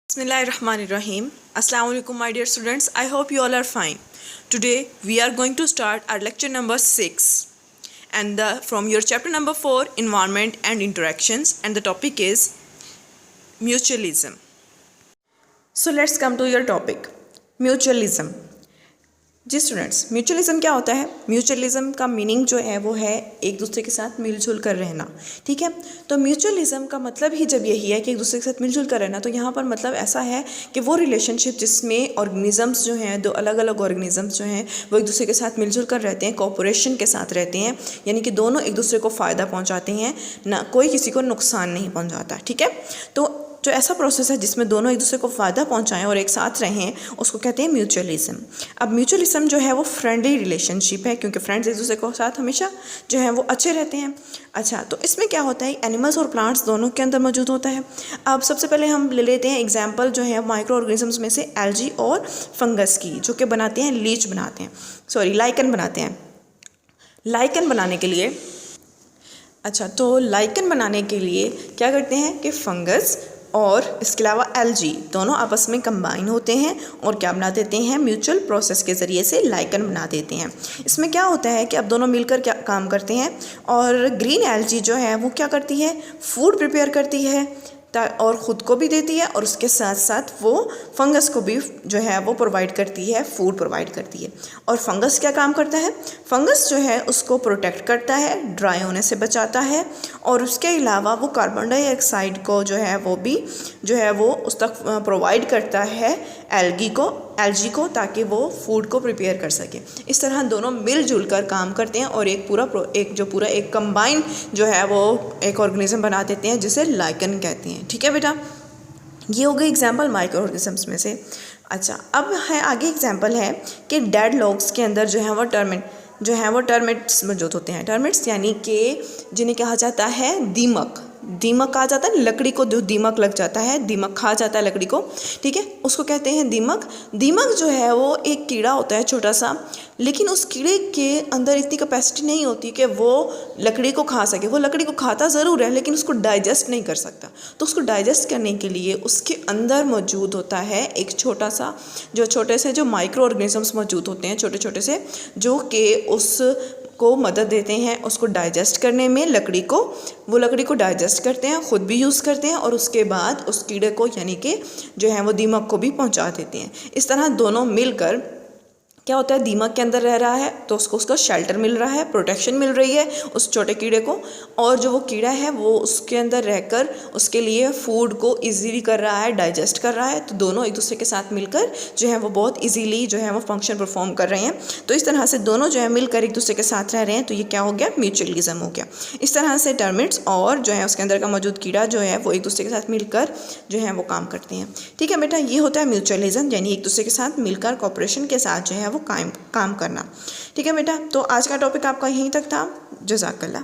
Bismillahirrahmanirrahim. Assalamu alaikum my dear students. I hope you all are fine. Today we are going to start our lecture number 6 and from your chapter number 4 environment and interactions, and the topic is mutualism. So let's come to your topic mutualism. जी students, mutualism क्या होता है? Mutualism का meaning जो है वो है एक दूसरे के साथ मिलजुल कर रहना। ठीक है, तो म्यूचुअलिज्म का मतलब ही जब यही है कि एक दूसरे के साथ मिलजुल कर रहना, तो यहाँ पर मतलब ऐसा है कि वो रिलेशनशिप जिसमें ऑर्गेनिजम्स जो हैं, दो अलग अलग ऑर्गेनिजम्स जो हैं वो एक दूसरे के साथ मिलजुल कर रहते हैं, कोऑपरेशन के साथ रहते हैं, यानी कि दोनों एक दूसरे को फ़ायदा पहुँचाते हैं, ना कोई किसी को नुकसान नहीं पहुँचाता। ठीक है, तो जो ऐसा प्रोसेस है जिसमें दोनों एक दूसरे को फ़ायदा पहुंचाएं और एक साथ रहें, उसको कहते हैं म्यूचुअलिज्म। अब म्यूचुअलिज्म जो है वो फ्रेंडली रिलेशनशिप है, क्योंकि फ्रेंड्स एक दूसरे को साथ हमेशा जो है वो अच्छे रहते हैं। अच्छा, तो इसमें क्या होता है, एनिमल्स और प्लांट्स दोनों के अंदर मौजूद होता है। अब सबसे पहले हम ले लेते हैं एग्जाम्पल जो है माइक्रो ऑर्गेनिजम्स में से एल्गी और फंगस की, जो कि बनाते हैं लीच बनाते हैं, लाइकन बनाते हैं। लाइकन बनाने के लिए तो लाइकन बनाने के लिए क्या करते हैं कि फंगस और इसके अलावा एल्गी दोनों आपस में कंबाइन होते हैं और क्या बना देते हैं, म्यूचुअल प्रोसेस के ज़रिए से लाइकन बना देते हैं। इसमें क्या होता है कि अब दोनों मिलकर क्या काम करते हैं, और ग्रीन एल्गी जो है वो क्या करती है, फूड प्रिपेयर करती है और ख़ुद को भी देती है, और उसके साथ साथ वो फंगस को भी जो है वो प्रोवाइड करती है, फूड प्रोवाइड करती है। और फंगस क्या काम करता है, फंगस जो है उसको प्रोटेक्ट करता है, ड्राई होने से बचाता है, और उसके अलावा वो कार्बन डाइऑक्साइड को जो है वो भी जो है वो उस तक प्रोवाइड करता है एल्गी को, ताकि वो फूड को प्रिपेयर कर सके। इस तरह दोनों मिलजुल कर काम करते हैं और एक कंबाइन जो है वो एक ऑर्गेनिज्म बना देते हैं, जिसे लाइकन कहते हैं। ठीक है बेटा, ये हो गई एग्जाम्पल माइक्रो ऑर्गेनिजम्स में से। अच्छा, अब है आगे एग्जाम्पल है कि डेड लॉग्स के अंदर जो है वो टर्मिट्स मौजूद होते हैं। टर्मिट्स यानी कि जिन्हें कहा जाता है दीमक कहा जाता है, लकड़ी को जो दीमक लग जाता है, दीमक खा जाता है लकड़ी को। ठीक है, उसको कहते हैं दीमक जो है वो एक कीड़ा होता है छोटा सा, लेकिन उस कीड़े के अंदर इतनी कैपेसिटी नहीं होती कि वो लकड़ी को खा सके। वो लकड़ी को खाता ज़रूर है, लेकिन उसको डाइजेस्ट नहीं कर सकता। तो उसको डाइजेस्ट करने के लिए उसके अंदर मौजूद होता है एक छोटे से जो माइक्रो ऑर्गेनिजम्स मौजूद होते हैं, छोटे से, जो कि को मदद देते हैं उसको डाइजेस्ट करने में। लकड़ी को डाइजेस्ट करते हैं, ख़ुद भी यूज़ करते हैं, और उसके बाद उस कीड़े को यानी कि जो है वो दीमक को भी पहुंचा देते हैं। इस तरह दोनों मिलकर क्या होता है, दीमक के अंदर रह रहा है तो उसको शेल्टर मिल रहा है, प्रोटेक्शन मिल रही है उस छोटे कीड़े को, और जो वो कीड़ा है वो उसके अंदर रहकर उसके लिए फूड को इजीली कर रहा है, डाइजेस्ट कर रहा है। तो दोनों एक दूसरे के साथ मिलकर जो है वो बहुत इजीली जो है वो फंक्शन परफॉर्म कर रहे हैं। तो इस तरह से दोनों जो है मिलकर एक दूसरे के साथ रह रहे हैं, तो ये क्या हो गया, म्यूचुअलिज्म हो गया। इस तरह से टर्मिट्स और जो है उसके अंदर का मौजूद कीड़ा जो है वो एक दूसरे के साथ मिलकर जो है वो काम करते हैं। ठीक है बेटा, ये होता है म्यूचुअलिज्म, यानी एक दूसरे के साथ मिलकर कोऑपरेशन के साथ जो है वो काम करना। ठीक है बेटा, तो आज का टॉपिक आपका यहीं तक था। जज़ाकल्लाह।